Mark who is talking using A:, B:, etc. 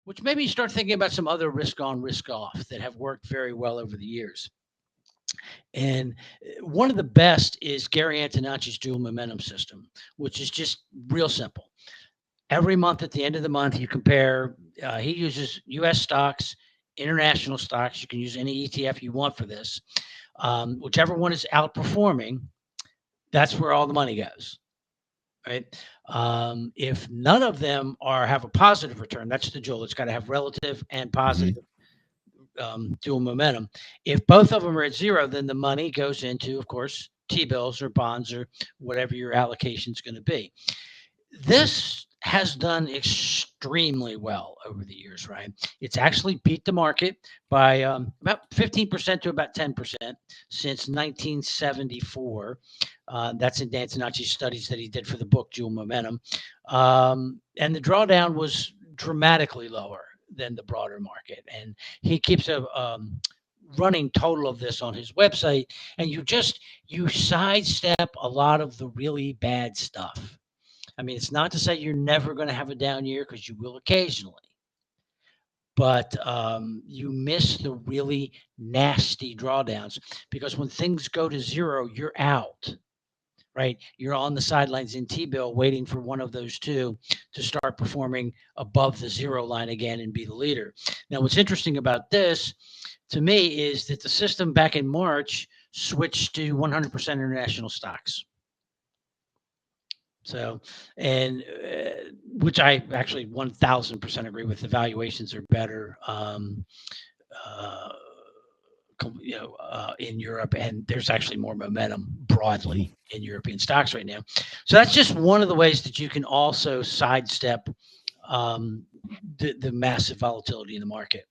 A: which maybe you start thinking about some other risk on, risk off that have worked very well over the years. And one of the best is Gary Antonacci's dual momentum system, which is just real simple. Every month at the end of the month, you compare, he uses US stocks, international stocks. You can use any ETF you want for this. Whichever one is outperforming, that's where all the money goes. Right. If none of them are have a positive return, that's the jewel. It's got to have relative and
B: Hmm.
A: positive dual momentum. If both of them are at zero, then the money goes into, of course, T bills or bonds or whatever your allocation is going to be. This has done extremely well over the years, right? It's actually beat the market by about 15% to about 10% since 1974. That's in Dan Antonacci's studies that he did for the book Dual Momentum. And the drawdown was dramatically lower than the broader market. And he keeps a running total of this on his website. And you sidestep a lot of the really bad stuff. I mean, it's not to say you're never going to have a down year because you will occasionally, but you miss the really nasty drawdowns because when things go to zero, you're out, right? You're on the sidelines in T bill waiting for one of those two to start performing above the zero line again and be the leader. Now, what's interesting about this to me is that the system back in March switched to 100% international stocks. So, and which I actually 1000% agree with. The valuations are better, uh, in Europe, and there's actually more momentum
B: Hmm.
A: broadly in European stocks right now. So that's just one of the ways that you can also sidestep um, the massive volatility in the market.